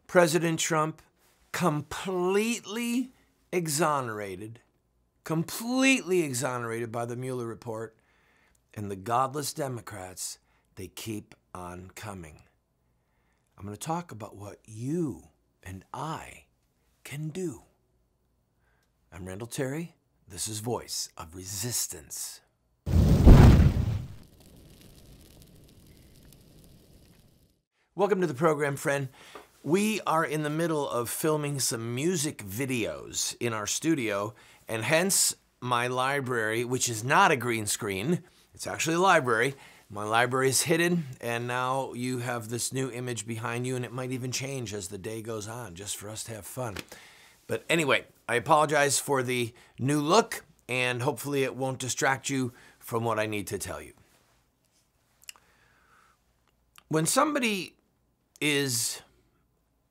President Trump completely exonerated by the Mueller Report, and the godless Democrats, they keep on coming. I'm going to talk about what you and I can do. I'm Randall Terry. This is Voice of Resistance. Welcome to the program, friend. We are in the middle of filming some music videos in our studio, and hence my library, which is not a green screen. It's actually a library. My library is hidden, and now you have this new image behind you, and it might even change as the day goes on, just for us to have fun. But anyway, I apologize for the new look, and hopefully it won't distract you from what I need to tell you. When somebody is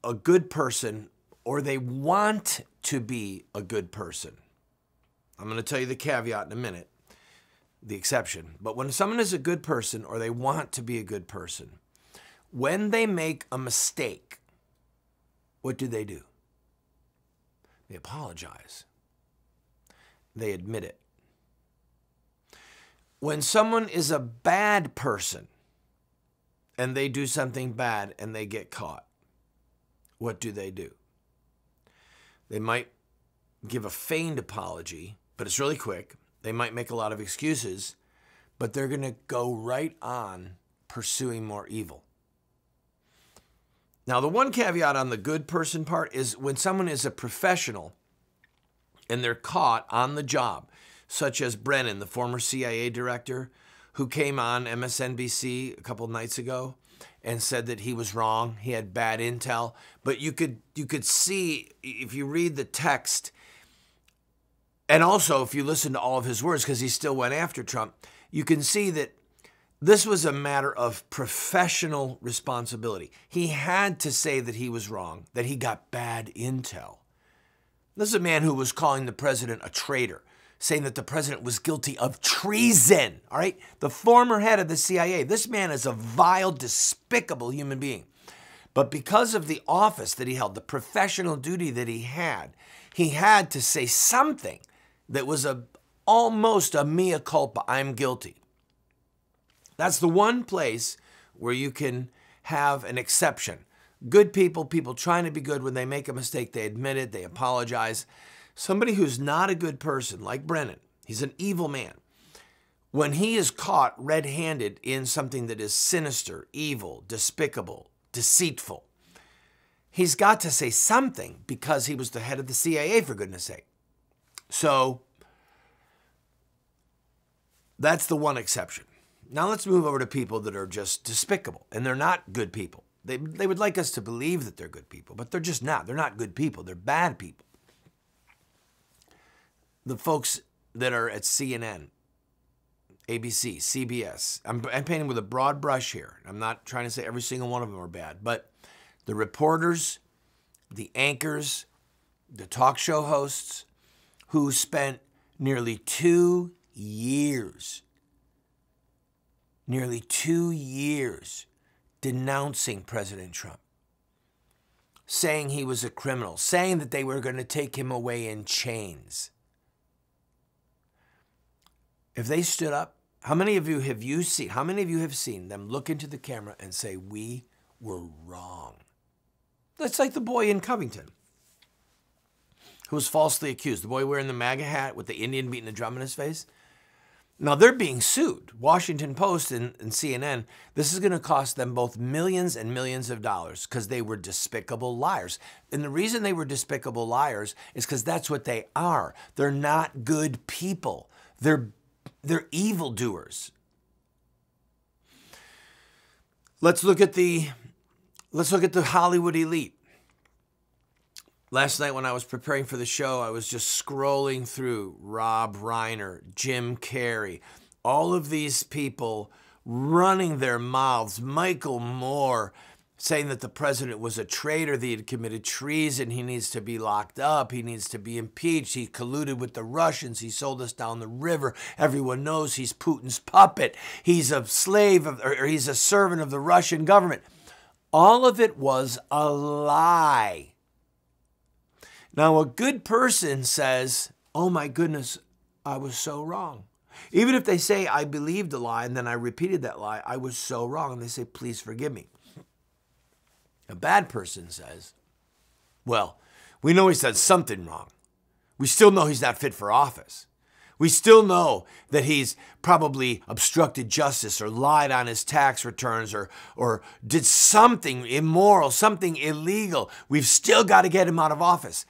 a good person, or they want to be a good person, I'm going to tell you the caveat in a minute, the exception. But when someone is a good person, or they want to be a good person, when they make a mistake, what do? They apologize. They admit it. When someone is a bad person, and they do something bad and they get caught, what do? They might give a feigned apology, but it's really quick. They might make a lot of excuses, but they're going to go right on pursuing more evil. Now, the one caveat on the good person part is when someone is a professional and they're caught on the job, such as Brennan, the former CIA director, who came on MSNBC a couple nights ago and said that he was wrong. He had bad intel. But you could see, if you read the text, and also if you listen to all of his words, because he still went after Trump, you can see that this was a matter of professional responsibility. He had to say that he was wrong, that he got bad intel. This is a man who was calling the president a traitor, saying that the president was guilty of treason, all right? The former head of the CIA. This man is a vile, despicable human being. But because of the office that he held, the professional duty that he had to say something that was almost a mea culpa, I'm guilty. That's the one place where you can have an exception. Good people trying to be good, when they make a mistake, they admit it, they apologize. Somebody who's not a good person, like Brennan, he's an evil man. When he is caught red-handed in something that is sinister, evil, despicable, deceitful, he's got to say something, because he was the head of the CIA, for goodness sake. So that's the one exception. Now let's move over to people that are just despicable, and they're not good people. They would like us to believe that they're good people, but they're just not. They're not good people. They're bad people. The folks that are at CNN, ABC, CBS, I'm painting with a broad brush here. I'm not trying to say every single one of them are bad, but the reporters, the anchors, the talk show hosts who spent nearly 2 years denouncing President Trump, saying he was a criminal, saying that they were going to take him away in chains. If they stood up, how many of you have seen them look into the camera and say, we were wrong? That's like the boy in Covington who was falsely accused, the boy wearing the MAGA hat with the Indian beating the drum in his face. Now they're being sued. Washington Post and CNN, this is going to cost them both millions and millions of dollars, because they were despicable liars. And the reason they were despicable liars is because that's what they are. They're not good people. They're evildoers. Let's look at the Hollywood elite. Last night when I was preparing for the show, I was just scrolling through Rob Reiner, Jim Carrey, all of these people running their mouths, Michael Moore, saying that the president was a traitor, that he had committed treason, he needs to be locked up, he needs to be impeached, he colluded with the Russians, he sold us down the river, everyone knows he's Putin's puppet, he's a slave of, or he's a servant of the Russian government. All of it was a lie. Now, a good person says, oh my goodness, I was so wrong. Even if they say, I believed a lie and then I repeated that lie, I was so wrong. And they say, please forgive me. A bad person says, well, we know he's done something wrong. We still know he's not fit for office. We still know that he's probably obstructed justice or lied on his tax returns or did something immoral, something illegal. We've still got to get him out of office,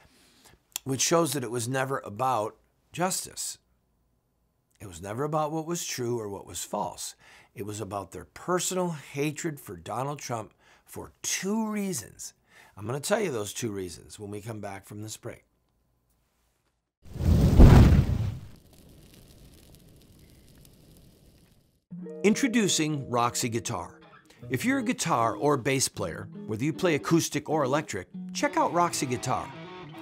which shows that it was never about justice. It was never about what was true or what was false. It was about their personal hatred for Donald Trump for two reasons. I'm going to tell you those two reasons when we come back from this break. Introducing Roxy Guitar. If you're a guitar or bass player, whether you play acoustic or electric, check out Roxy Guitar.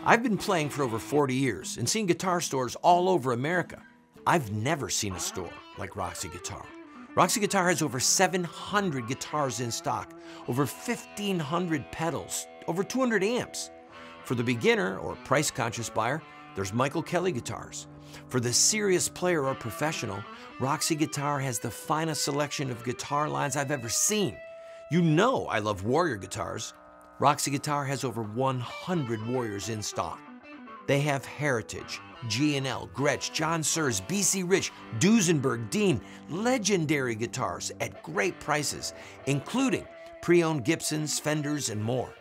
I've been playing for over 40 years and seen guitar stores all over America. I've never seen a store like Roxy Guitar. Roxy Guitar has over 700 guitars in stock, over 1,500 pedals, over 200 amps. For the beginner or price-conscious buyer, there's Michael Kelly guitars. For the serious player or professional, Roxy Guitar has the finest selection of guitar lines I've ever seen. You know I love Warrior guitars. Roxy Guitar has over 100 Warriors in stock. They have Heritage, G&L, Gretsch, John Sears, BC Rich, Duesenberg, Dean, legendary guitars at great prices, including pre-owned Gibsons, Fenders, and more.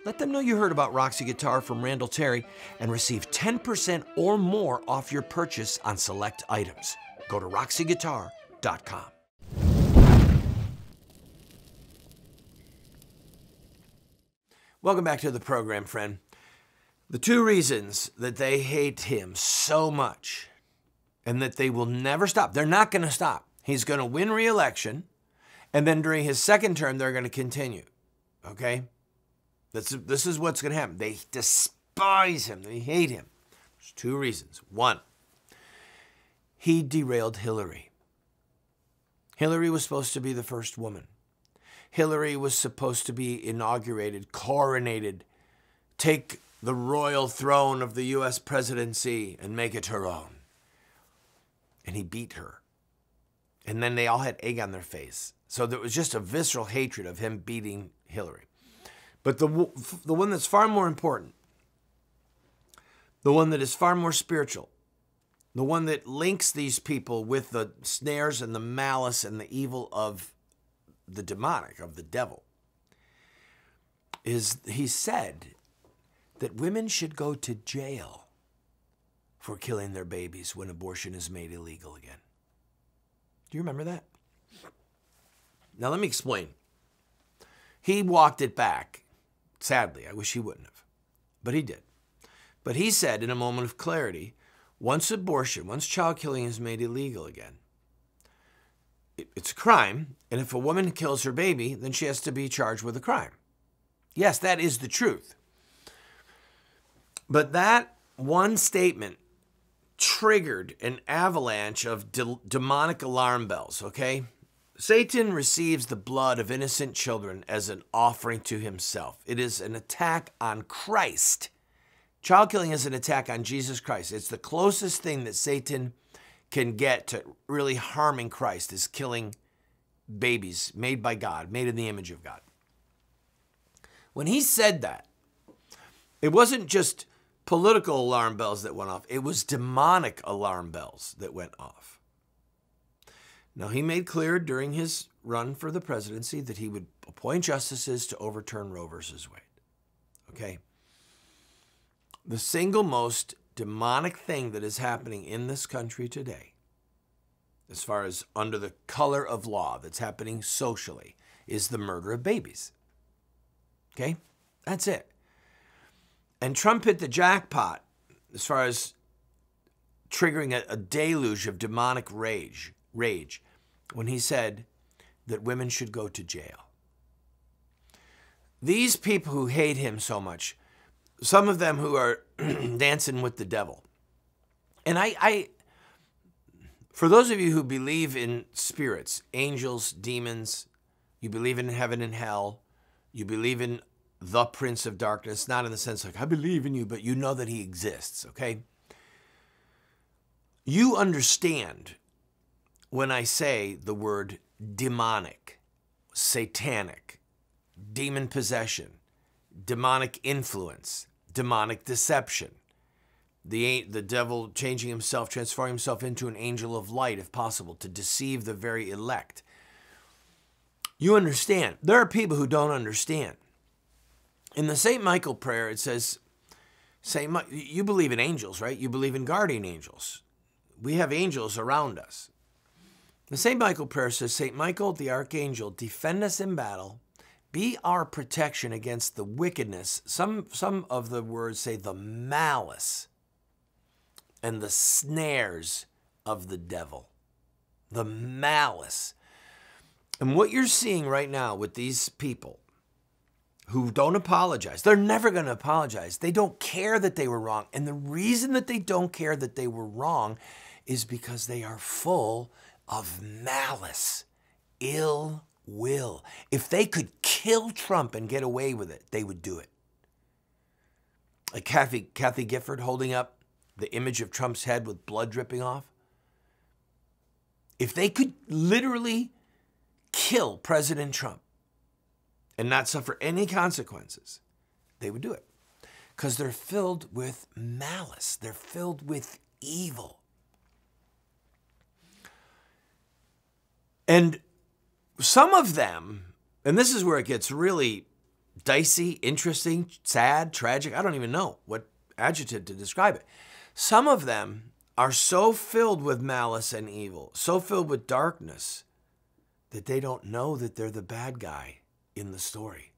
Let them know you heard about Roxy Guitar from Randall Terry and receive 10% or more off your purchase on select items. Go to roxyguitar.com. Welcome back to the program, friend. The two reasons that they hate him so much and that they will never stop, they're not going to stop. He's going to win re-election, and then during his second term, they're going to continue, okay? This is what's going to happen. They despise him. They hate him. There's two reasons. One, he derailed Hillary. Hillary was supposed to be the first woman. Hillary was supposed to be inaugurated, coronated, take the royal throne of the U.S. presidency and make it her own. And he beat her. And then they all had egg on their face. So there was just a visceral hatred of him beating Hillary. But the one that's far more important, the one that is far more spiritual, the one that links these people with the snares and the malice and the evil of the demonic, of the devil, is he said that women should go to jail for killing their babies when abortion is made illegal again. Do you remember that? Now let me explain. He walked it back. Sadly, I wish he wouldn't have, but he did. But he said in a moment of clarity, once child killing is made illegal again, it's a crime, and if a woman kills her baby, then she has to be charged with a crime. Yes, that is the truth. But that one statement triggered an avalanche of demonic alarm bells, okay? Satan receives the blood of innocent children as an offering to himself. It is an attack on Christ. Child killing is an attack on Jesus Christ. It's the closest thing that Satan can get to really harming Christ, is killing babies made by God, made in the image of God. When he said that, it wasn't just political alarm bells that went off. It was demonic alarm bells that went off. Now, he made clear during his run for the presidency that he would appoint justices to overturn Roe versus Wade. Okay? The single most demonic thing that is happening in this country today, as far as under the color of law that's happening socially, is the murder of babies. Okay? That's it. And Trump hit the jackpot as far as triggering a deluge of demonic rage when he said that women should go to jail. These people who hate him so much, some of them who are dancing with the devil. And I, for those of you who believe in spirits, angels, demons, you believe in heaven and hell, You believe in the Prince of Darkness, not in the sense like, I believe in you, but you know that he exists, okay? You understand when I say the word demonic, satanic, demon possession, demonic influence, demonic deception, the devil changing himself, transforming himself into an angel of light, if possible, to deceive the very elect. You understand. There are people who don't understand. In the St. Michael prayer, it says, you believe in angels, right? You believe in guardian angels. We have angels around us. The St. Michael prayer says, St. Michael, the archangel, defend us in battle. Be our protection against the wickedness. Some of the words say the malice and the snares of the devil. The malice. And what you're seeing right now with these people who don't apologize, they're never going to apologize. They don't care that they were wrong. And the reason that they don't care that they were wrong is because they are full of malice, ill will. If they could kill Trump and get away with it, they would do it. Like Kathy Gifford holding up the image of Trump's head with blood dripping off. If they could literally kill President Trump and not suffer any consequences, they would do it. Because they're filled with malice. They're filled with evil. And some of them, and this is where it gets really dicey, interesting, sad, tragic, I don't even know what adjective to describe it. Some of them are so filled with malice and evil, so filled with darkness, that they don't know that they're the bad guy in the story.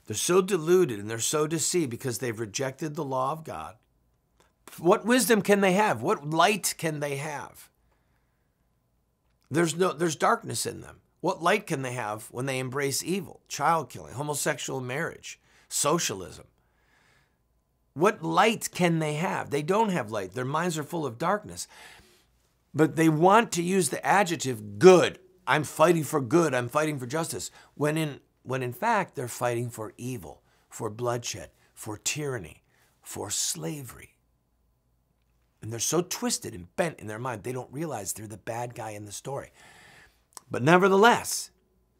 They're so deluded and they're so deceived because they've rejected the law of God. What wisdom can they have? What light can they have? There's darkness in them. What light can they have when they embrace evil, child killing, homosexual marriage, socialism? What light can they have? They don't have light. Their minds are full of darkness. But they want to use the adjective good. I'm fighting for good. I'm fighting for justice. When in fact, they're fighting for evil, for bloodshed, for tyranny, for slavery. And they're so twisted and bent in their mind, they don't realize they're the bad guy in the story. But nevertheless,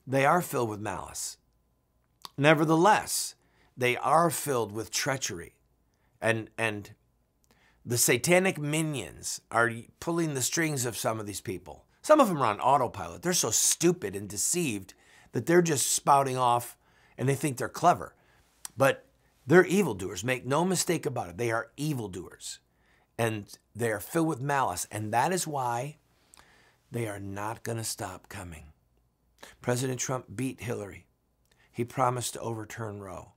they are filled with malice. Nevertheless, they are filled with treachery. And the satanic minions are pulling the strings of some of these people. Some of them are on autopilot. They're so stupid and deceived that they're just spouting off and they think they're clever. But they're evildoers. Make no mistake about it. They are evildoers. And they are filled with malice. And that is why they are not going to stop coming. President Trump beat Hillary. He promised to overturn Roe.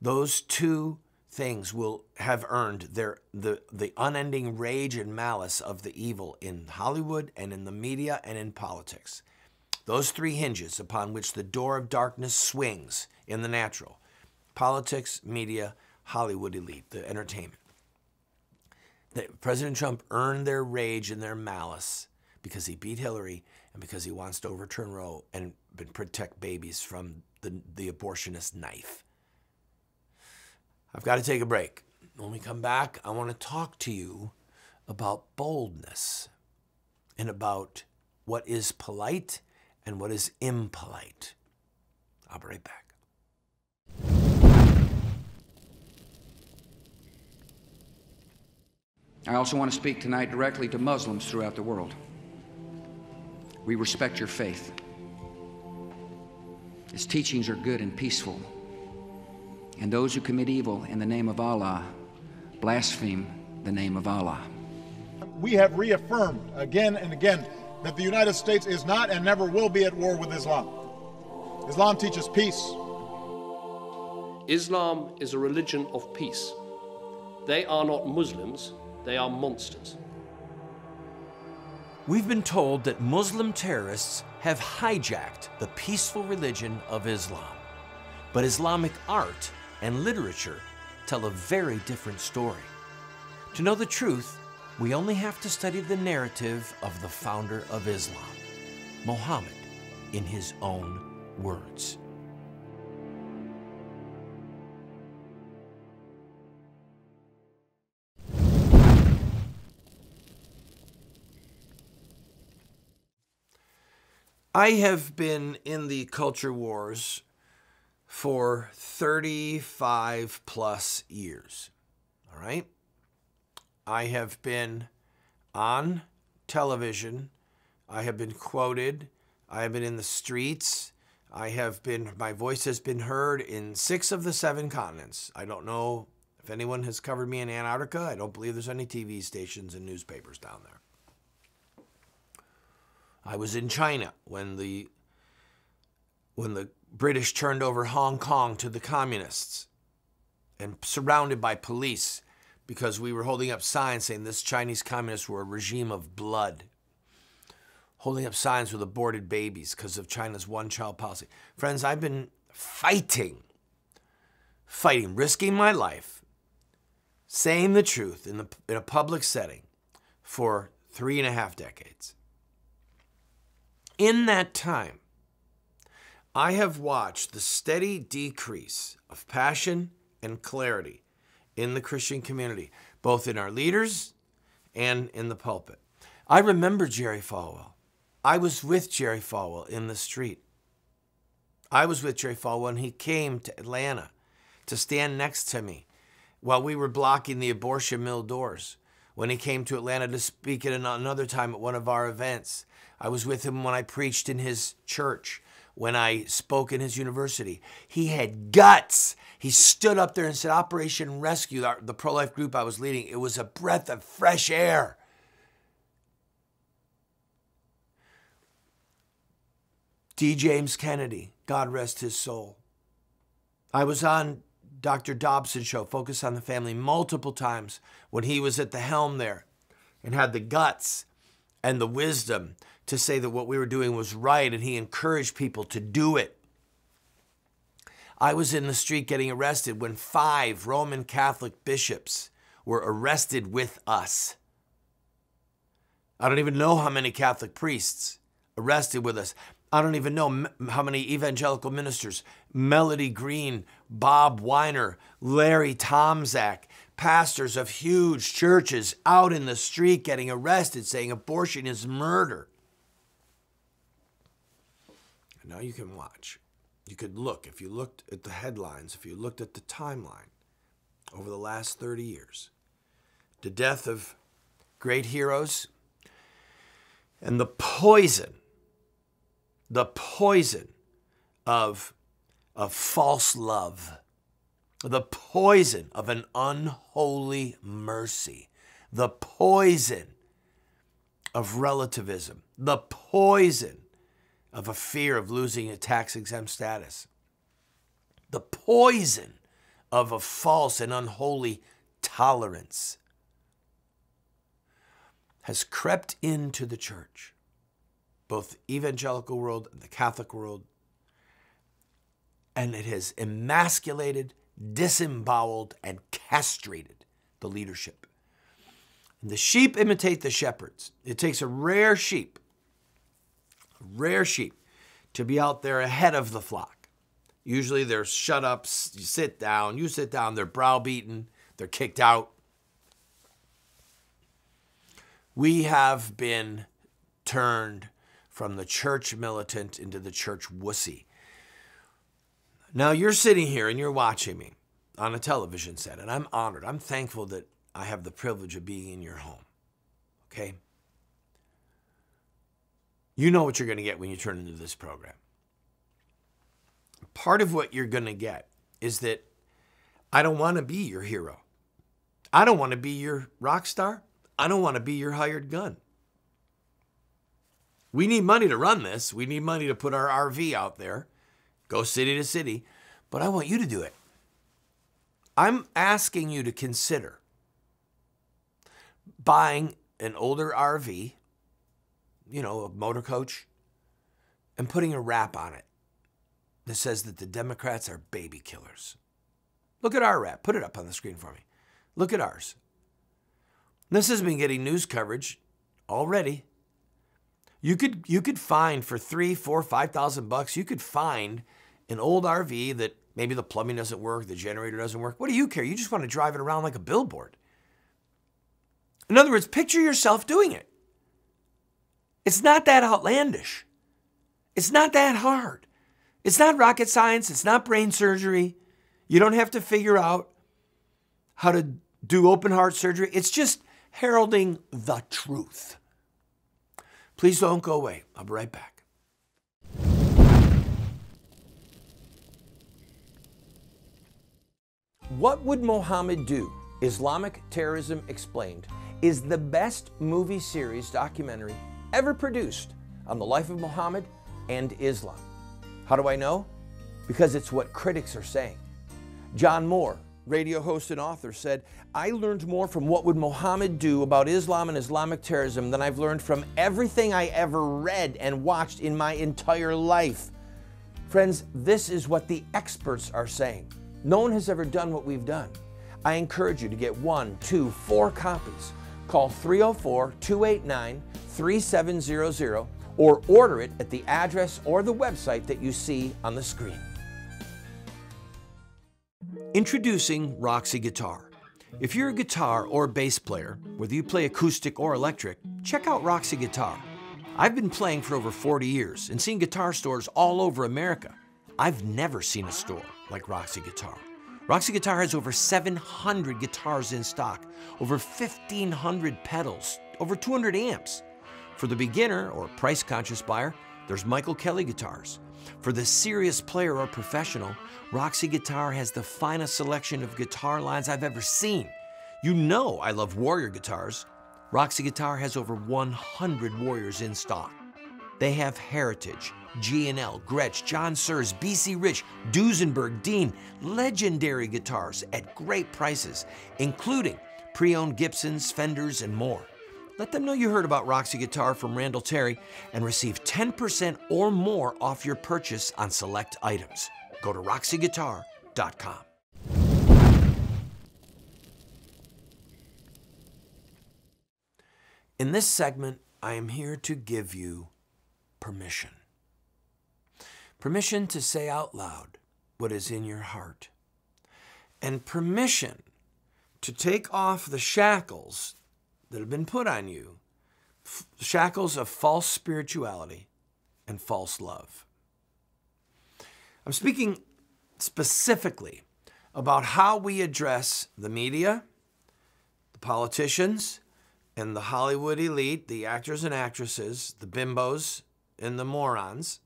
Those two things will have earned the unending rage and malice of the evil in Hollywood and in the media and in politics. Those three hinges upon which the door of darkness swings in the natural: politics, media, Hollywood elite, the entertainment. President Trump earned their rage and their malice because he beat Hillary and because he wants to overturn Roe and protect babies from the abortionist knife. I've got to take a break. When we come back, I want to talk to you about boldness and about what is polite and what is impolite. I'll be right back. I also want to speak tonight directly to Muslims throughout the world. We respect your faith. Its teachings are good and peaceful. And those who commit evil in the name of Allah blaspheme the name of Allah. We have reaffirmed again and again that the United States is not and never will be at war with Islam. Islam teaches peace. Islam is a religion of peace. They are not Muslims, they are monsters. We've been told that Muslim terrorists have hijacked the peaceful religion of Islam. But Islamic art and literature tell a very different story. To know the truth, we only have to study the narrative of the founder of Islam, Muhammad, in his own words. I have been in the culture wars for 35 plus years. All right? I have been on television. I have been quoted. I have been in the streets. My voice has been heard in 6 of the 7 continents. I don't know if anyone has covered me in Antarctica. I don't believe there's any TV stations and newspapers down there. I was in China when the British turned over Hong Kong to the communists and surrounded by police because we were holding up signs saying this Chinese communists were a regime of blood. Holding up signs with aborted babies because of China's one-child policy. Friends, I've been fighting, risking my life, saying the truth in a public setting for 3.5 decades. In that time, I have watched the steady decrease of passion and clarity in the Christian community, both in our leaders and in the pulpit. I remember Jerry Falwell. I was with Jerry Falwell in the street. I was with Jerry Falwell when he came to Atlanta to stand next to me while we were blocking the abortion mill doors. When he came to Atlanta to speak at another time at one of our events. I was with him when I preached in his church, when I spoke in his university. He had guts. He stood up there and said, Operation Rescue, the pro-life group I was leading, it was a breath of fresh air. D. James Kennedy, God rest his soul. I was on Dr. Dobson's show, Focus on the Family, multiple times when he was at the helm there and had the guts and the wisdom to say that what we were doing was right, and he encouraged people to do it. I was in the street getting arrested when 5 Roman Catholic bishops were arrested with us. I don't even know how many Catholic priests arrested with us. I don't even know how many evangelical ministers, Melody Green, Bob Weiner, Larry Tomzak, pastors of huge churches out in the street getting arrested saying abortion is murder. And now you can watch. You could look. If you looked at the headlines, if you looked at the timeline over the last 30 years, the death of great heroes and the poison of false love, the poison of an unholy mercy, the poison of relativism, the poison of a fear of losing a tax-exempt status, the poison of a false and unholy tolerance has crept into the church, both evangelical world and the Catholic world, and it has emasculated, disemboweled, and castrated the leadership. And the sheep imitate the shepherds. It takes a rare sheep to be out there ahead of the flock. Usually they're shut up, you sit down, they're browbeaten, they're kicked out. We have been turned from the church militant into the church wussy. Now you're sitting here and you're watching me on a television set, and I'm honored. I'm thankful that I have the privilege of being in your home, okay? You know what you're going to get when you turn into this program. Part of what you're going to get is that I don't want to be your hero. I don't want to be your rock star. I don't want to be your hired gun. We need money to run this. We need money to put our RV out there, go city to city, but I want you to do it. I'm asking you to consider buying an older RV, a motor coach, and putting a wrap on it that says that the Democrats are baby killers. Look at our wrap. Put it up on the screen for me. Look at ours. This has been getting news coverage already. You could find for $3,000, $4,000, $5,000, you could find an old RV that maybe the plumbing doesn't work, the generator doesn't work. What do you care? You just want to drive it around like a billboard. In other words, picture yourself doing it. It's not that outlandish. It's not that hard. It's not rocket science. It's not brain surgery. You don't have to figure out how to do open heart surgery. It's just heralding the truth. Please don't go away. I'll be right back. What Would Mohammed Do? Islamic Terrorism Explained is the best movie series documentary ever produced on the life of Muhammad and Islam. How do I know? Because it's what critics are saying. John Moore, radio host and author, said, "I learned more from What Would Mohammed Do about Islam and Islamic terrorism than I've learned from everything I ever read and watched in my entire life." Friends, this is what the experts are saying. No one has ever done what we've done. I encourage you to get 1, 2, 4 copies. Call 304-289-3700 or order it at the address or the website that you see on the screen. Introducing Roxy Guitar. If you're a guitar or bass player, whether you play acoustic or electric, check out Roxy Guitar. I've been playing for over 40 years and seen guitar stores all over America. I've never seen a store like Roxy Guitar. Roxy Guitar has over 700 guitars in stock, over 1,500 pedals, over 200 amps. For the beginner or price-conscious buyer, there's Michael Kelly guitars. For the serious player or professional, Roxy Guitar has the finest selection of guitar lines I've ever seen. You know I love Warrior guitars. Roxy Guitar has over 100 Warriors in stock. They have Heritage, G&L, Gretsch, John Sears, BC Rich, Duesenberg, Dean, legendary guitars at great prices, including pre-owned Gibsons, Fenders, and more. Let them know you heard about Roxy Guitar from Randall Terry and receive 10% or more off your purchase on select items. Go to roxyguitar.com. In this segment, I am here to give you permission. Permission to say out loud what is in your heart. And permission to take off the shackles that have been put on you, shackles of false spirituality and false love. I'm speaking specifically about how we address the media, the politicians, and the Hollywood elite, the actors and actresses, the bimbos and the morons,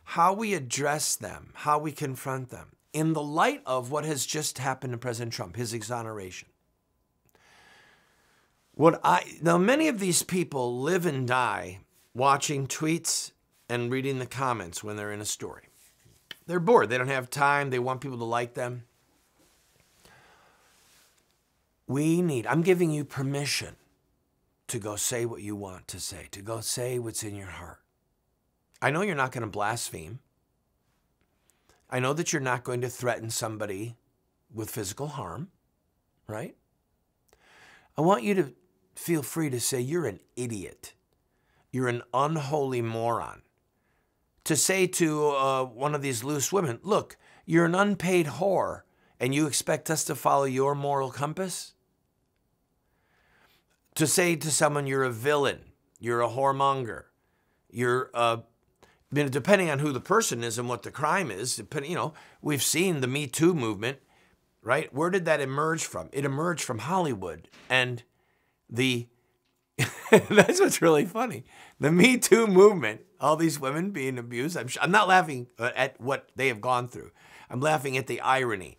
how we address them, how we confront them in the light of what has just happened to President Trump, his exoneration. Now, many of these people live and die watching tweets and reading the comments when they're in a story. They're bored. They don't have time. They want people to like them. I'm giving you permission to go say what you want to say, to go say what's in your heart. I know you're not going to blaspheme. I know that you're not going to threaten somebody with physical harm, right? I want you to feel free to say you're an idiot. You're an unholy moron. To say to one of these loose women, look, you're an unpaid whore and you expect us to follow your moral compass? To say to someone you're a villain, you're a whoremonger, you're depending on who the person is and what the crime is, we've seen the Me Too movement, right? Where did that emerge from? It emerged from Hollywood. And that's what's really funny. The Me Too movement, all these women being abused, I'm not laughing at what they have gone through. I'm laughing at the irony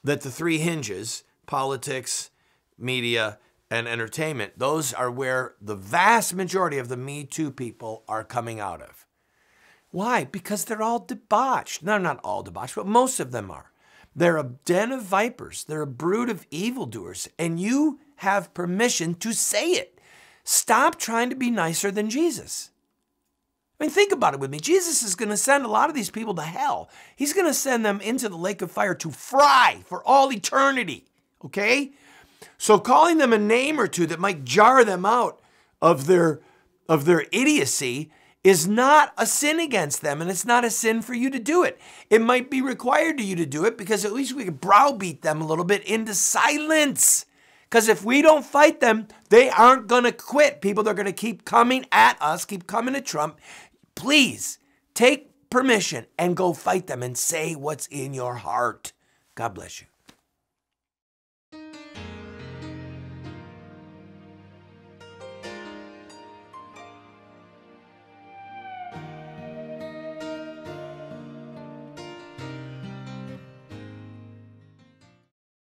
that the three hinges, politics, media, and entertainment, those are where the vast majority of the Me Too people are coming out of. Why? Because they're all debauched. No, not all debauched, but most of them are. They're a den of vipers. They're a brood of evildoers, and you have permission to say it. Stop trying to be nicer than Jesus. I mean, think about it with me. Jesus is going to send a lot of these people to hell. He's going to send them into the lake of fire to fry for all eternity, okay? So calling them a name or two that might jar them out of their idiocy is not a sin against them, and it's not a sin for you to do it. It might be required of you to do it because at least we can browbeat them a little bit into silence. Because if we don't fight them, they aren't going to quit. People are going to keep coming at us, keep coming at Trump. Please Take permission and go fight them and say what's in your heart. God bless you.